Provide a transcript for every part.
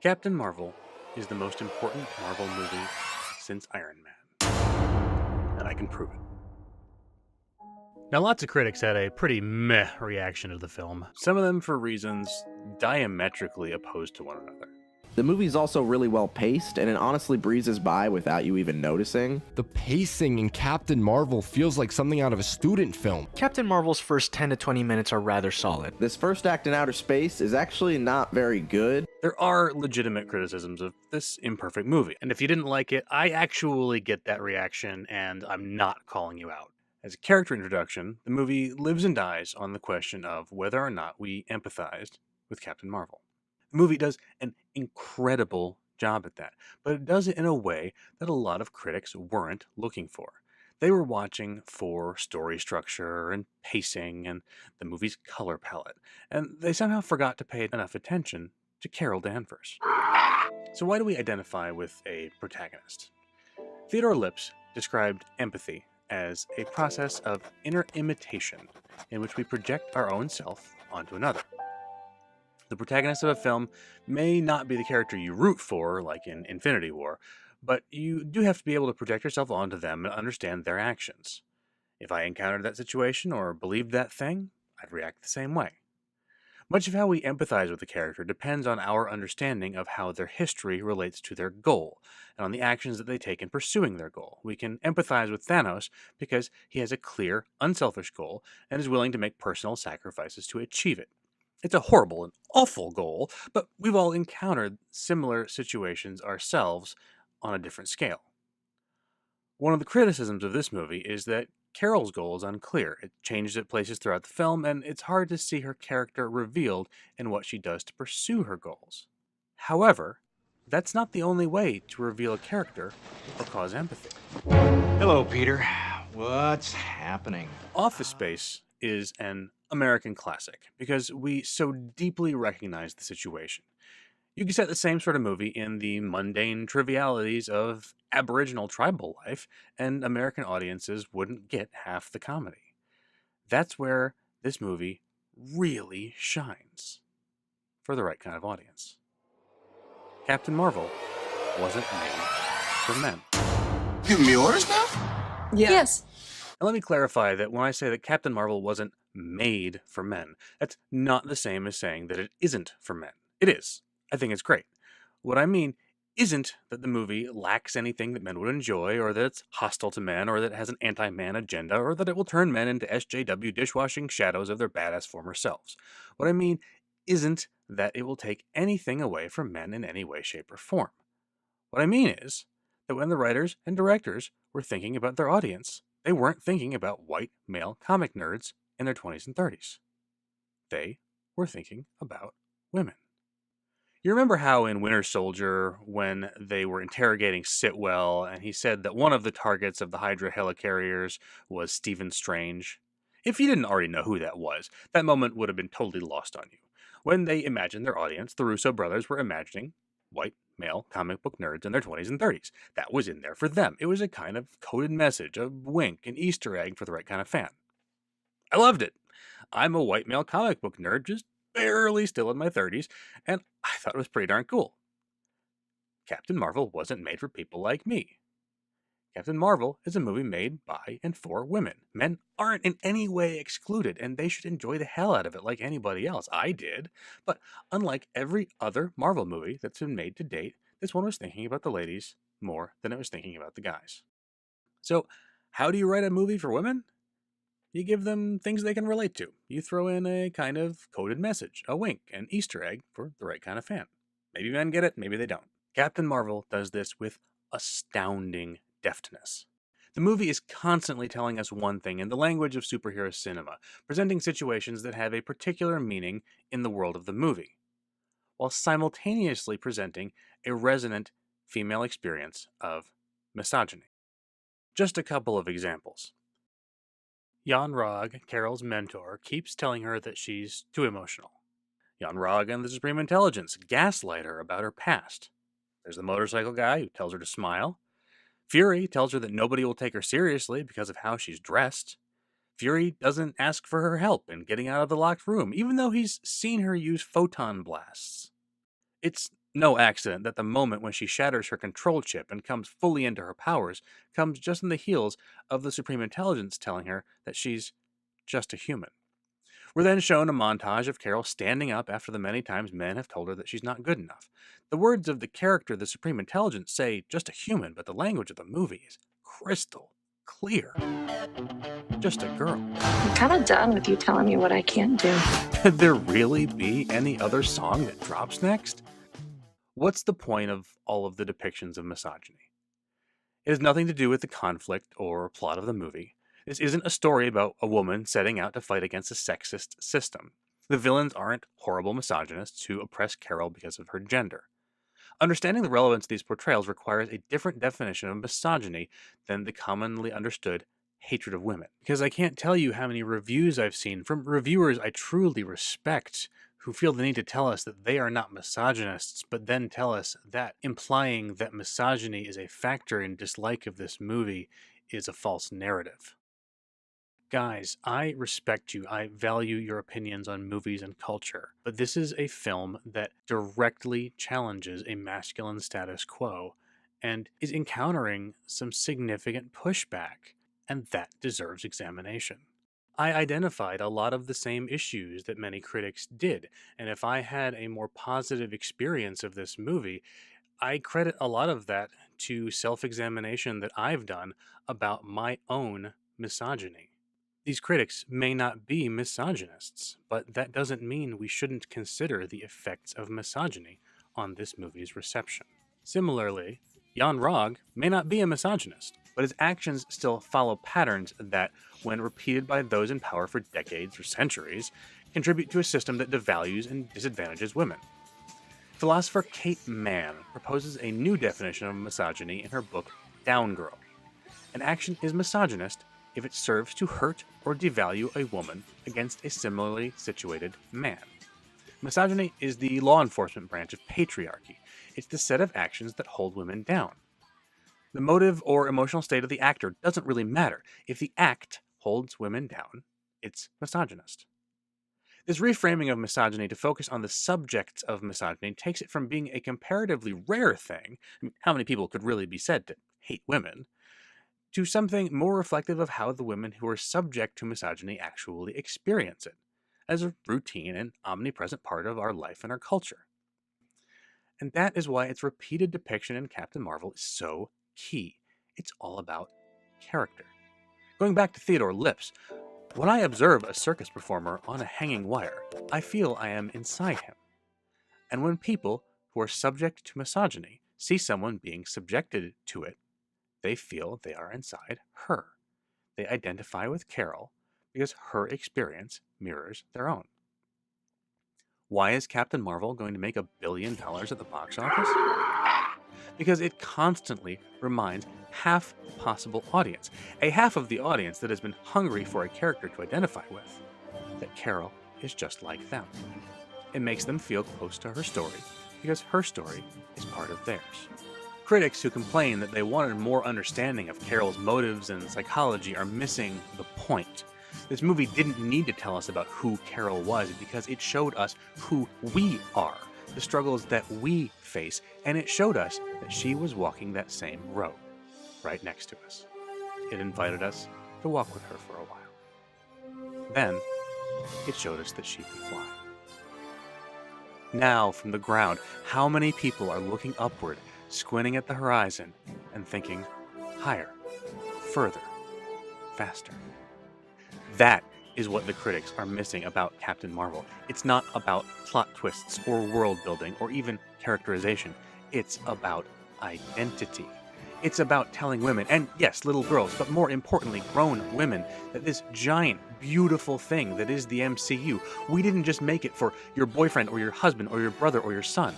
Captain Marvel is the most important Marvel movie since Iron Man, and I can prove it. Now, lots of critics had a pretty meh reaction to the film, some of them for reasons diametrically opposed to one another. The movie's also really well paced, and it honestly breezes by without you even noticing. The pacing in Captain Marvel feels like something out of a student film. Captain Marvel's first 10 to 20 minutes are rather solid. This first act in outer space is actually not very good. There are legitimate criticisms of this imperfect movie, and if you didn't like it, I actually get that reaction, and I'm not calling you out. As a character introduction, the movie lives and dies on the question of whether or not we empathized with Captain Marvel. The movie does an incredible job at that, but it does it in a way that a lot of critics weren't looking for. They were watching for story structure and pacing and the movie's color palette, and they somehow forgot to pay enough attention to Carol Danvers. So why do we identify with a protagonist? Theodore Lips described empathy as a process of inner imitation in which we project our own self onto another. The protagonist of a film may not be the character you root for, like in Infinity War, but you do have to be able to project yourself onto them and understand their actions. If I encountered that situation or believed that thing, I'd react the same way. Much of how we empathize with the character depends on our understanding of how their history relates to their goal, and on the actions that they take in pursuing their goal. We can empathize with Thanos because he has a clear, unselfish goal and is willing to make personal sacrifices to achieve it. It's a horrible and awful goal, but we've all encountered similar situations ourselves on a different scale. One of the criticisms of this movie is that Carol's goal is unclear. It changes at places throughout the film, and it's hard to see her character revealed in what she does to pursue her goals. However, that's not the only way to reveal a character or cause empathy. Hello, Peter. What's happening? Office Space is an American classic because we so deeply recognize the situation. You can set the same sort of movie in the mundane trivialities of Aboriginal tribal life, and American audiences wouldn't get half the comedy. That's where this movie really shines for the right kind of audience. Captain Marvel wasn't made for men. Giving me orders now? Yes. And let me clarify that when I say that Captain Marvel wasn't made for men, that's not the same as saying that it isn't for men. It is. I think it's great. What I mean isn't that the movie lacks anything that men would enjoy, or that it's hostile to men, or that it has an anti-man agenda, or that it will turn men into SJW dishwashing shadows of their badass former selves. What I mean isn't that it will take anything away from men in any way, shape, or form. What I mean is that when the writers and directors were thinking about their audience, they weren't thinking about white male comic nerds in their 20s and 30s. They were thinking about women. You remember how in Winter Soldier, when they were interrogating Sitwell, and he said that one of the targets of the Hydra helicarriers was Stephen Strange? If you didn't already know who that was, that moment would have been totally lost on you. When they imagined their audience, the Russo brothers were imagining white male comic book nerds in their 20s and 30s. That was in there for them. It was a kind of coded message, a wink, an Easter egg for the right kind of fan. I loved it. I'm a white male comic book nerd, just barely still in my 30s, and I thought it was pretty darn cool. Captain Marvel wasn't made for people like me. Captain Marvel is a movie made by and for women. Men aren't in any way excluded, and they should enjoy the hell out of it like anybody else. I did. But unlike every other Marvel movie that's been made to date, this one was thinking about the ladies more than it was thinking about the guys. So, how do you write a movie for women? You give them things they can relate to. You throw in a kind of coded message, a wink, an Easter egg for the right kind of fan. Maybe men get it, maybe they don't. Captain Marvel does this with astounding deftness. The movie is constantly telling us one thing in the language of superhero cinema, presenting situations that have a particular meaning in the world of the movie, while simultaneously presenting a resonant female experience of misogyny. Just a couple of examples. Jan Rog, Carol's mentor, keeps telling her that she's too emotional. Jan Rog and the Supreme Intelligence gaslight her about her past. There's the motorcycle guy who tells her to smile. Fury tells her that nobody will take her seriously because of how she's dressed. Fury doesn't ask for her help in getting out of the locked room, even though he's seen her use photon blasts. It's No accident that the moment when she shatters her control chip and comes fully into her powers comes just on the heels of the Supreme Intelligence telling her that she's just a human. We're then shown a montage of Carol standing up after the many times men have told her that she's not good enough. The words of the character, the Supreme Intelligence, say just a human, but the language of the movie is crystal clear. Just a girl. I'm kind of done with you telling me what I can't do. Could there really be any other song that drops next? What's the point of all of the depictions of misogyny? It has nothing to do with the conflict or plot of the movie. This isn't a story about a woman setting out to fight against a sexist system. The villains aren't horrible misogynists who oppress Carol because of her gender. Understanding the relevance of these portrayals requires a different definition of misogyny than the commonly understood hatred of women. Because I can't tell you how many reviews I've seen from reviewers I truly respect who feel the need to tell us that they are not misogynists, but then tell us that implying that misogyny is a factor in dislike of this movie is a false narrative. Guys, I respect you. I value your opinions on movies and culture, but this is a film that directly challenges a masculine status quo and is encountering some significant pushback, and that deserves examination. I identified a lot of the same issues that many critics did, and if I had a more positive experience of this movie, I credit a lot of that to self-examination that I've done about my own misogyny. These critics may not be misogynists, but that doesn't mean we shouldn't consider the effects of misogyny on this movie's reception. Similarly, Jan Rog may not be a misogynist, but his actions still follow patterns that, when repeated by those in power for decades or centuries, contribute to a system that devalues and disadvantages women. Philosopher Kate Manne proposes a new definition of misogyny in her book Down Girl. An action is misogynist if it serves to hurt or devalue a woman against a similarly situated man. Misogyny is the law enforcement branch of patriarchy. It's the set of actions that hold women down. The motive or emotional state of the actor doesn't really matter. If the act holds women down, it's misogynist. This reframing of misogyny to focus on the subjects of misogyny takes it from being a comparatively rare thing, how many people could really be said to hate women, to something more reflective of how the women who are subject to misogyny actually experience it, as a routine and omnipresent part of our life and our culture. And that is why its repeated depiction in Captain Marvel is so key. It's all about character. Going back to Theodore Lips, when I observe a circus performer on a hanging wire, I feel I am inside him. And when people who are subject to misogyny see someone being subjected to it, they feel they are inside her. They identify with Carol because her experience mirrors their own. Why is Captain Marvel going to make $1 billion at the box office? Because it constantly reminds half the possible audience, a half of the audience that has been hungry for a character to identify with, that Carol is just like them. It makes them feel close to her story because her story is part of theirs. Critics who complain that they wanted more understanding of Carol's motives and psychology are missing the point. This movie didn't need to tell us about who Carol was because it showed us who we are, the struggles that we face, and it showed us that she was walking that same road, right next to us. It invited us to walk with her for a while. Then, it showed us that she could fly. Now, from the ground, how many people are looking upward, squinting at the horizon, and thinking, higher, further, faster? That is what the critics are missing about Captain Marvel. It's not about plot twists or world building or even characterization. It's about identity. It's about telling women, and yes, little girls, but more importantly, grown women, that this giant, beautiful thing that is the MCU, we didn't just make it for your boyfriend or your husband or your brother or your son.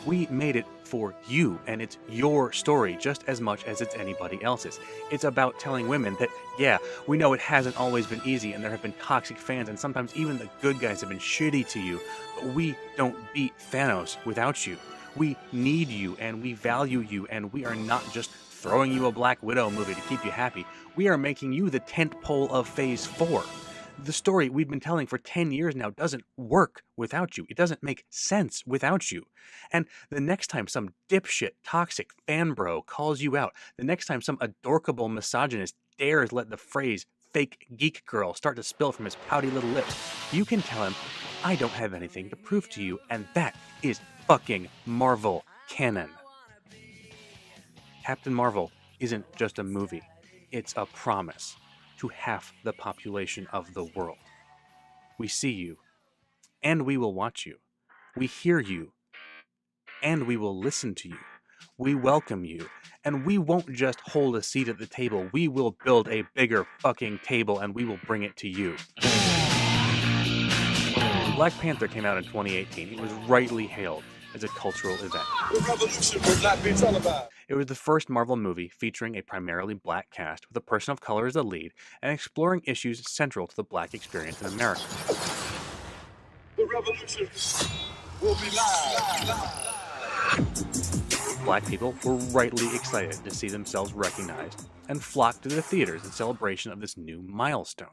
We made it for you, and it's your story just as much as it's anybody else's. It's about telling women that, yeah, we know it hasn't always been easy, and there have been toxic fans, and sometimes even the good guys have been shitty to you, but we don't beat Thanos without you. We need you, and we value you, and we are not just throwing you a Black Widow movie to keep you happy. We are making you the tentpole of Phase 4. The story we've been telling for 10 years now doesn't work without you. It doesn't make sense without you. And the next time some dipshit, toxic fanbro calls you out, the next time some adorkable misogynist dares let the phrase fake geek girl start to spill from his pouty little lips, you can tell him, I don't have anything to prove to you, and that is fucking Marvel canon. Captain Marvel isn't just a movie. It's a promise to half the population of the world. We see you, and we will watch you. We hear you, and we will listen to you. We welcome you, and we won't just hold a seat at the table. We will build a bigger fucking table, and we will bring it to you. When Black Panther came out in 2018, it was rightly hailed as a cultural event. The revolution will not be televised. It was the first Marvel movie featuring a primarily black cast with a person of color as the lead and exploring issues central to the black experience in America. The revolution will be live. Black people were rightly excited to see themselves recognized and flocked to the theaters in celebration of this new milestone.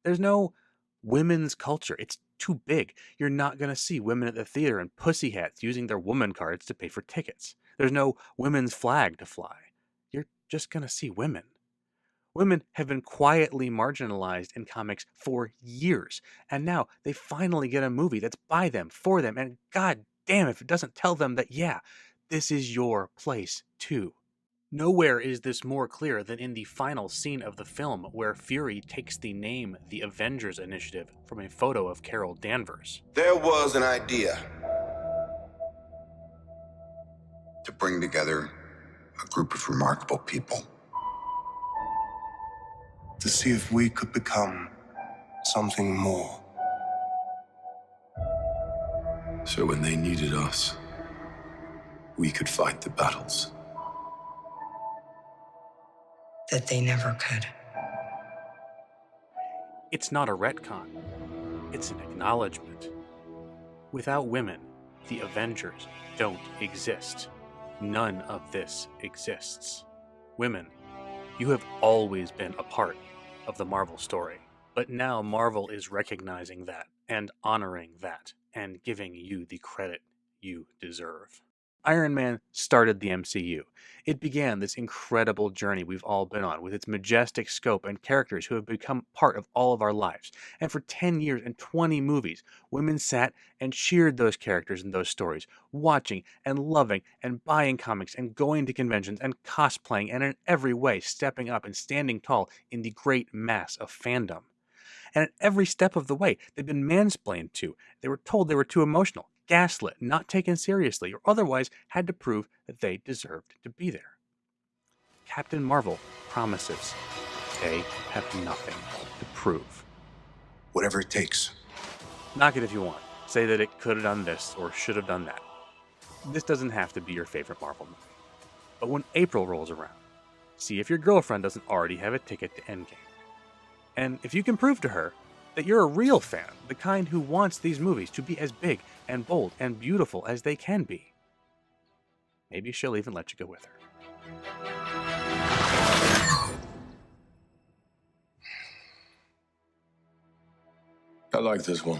There's no women's culture. It's too big. You're not going to see women at the theater in pussy hats using their woman cards to pay for tickets. There's no women's flag to fly. You're just going to see women. Women have been quietly marginalized in comics for years, and now they finally get a movie that's by them, for them, and god damn if it doesn't tell them that, yeah, this is your place too. Nowhere is this more clear than in the final scene of the film, where Fury takes the name The Avengers Initiative from a photo of Carol Danvers. There was an idea to bring together a group of remarkable people. To see if we could become something more. So when they needed us, we could fight the battles that they never could. It's not a retcon. It's an acknowledgement. Without women, the Avengers don't exist. None of this exists. Women, you have always been a part of the Marvel story, but now Marvel is recognizing that and honoring that and giving you the credit you deserve. Iron Man started the MCU. It began this incredible journey we've all been on with its majestic scope and characters who have become part of all of our lives. And for 10 years and 20 movies, women sat and cheered those characters and those stories, watching and loving and buying comics and going to conventions and cosplaying and in every way stepping up and standing tall in the great mass of fandom. And at every step of the way, they've been mansplained to. They were told they were too emotional, gaslit, not taken seriously, or otherwise had to prove that they deserved to be there. Captain Marvel promises they have nothing to prove. Whatever it takes. Knock it if you want. Say that it could have done this or should have done that. This doesn't have to be your favorite Marvel movie. But when April rolls around, see if your girlfriend doesn't already have a ticket to Endgame. And if you can prove to her that you're a real fan, the kind who wants these movies to be as big and bold and beautiful as they can be, maybe she'll even let you go with her. I like this one.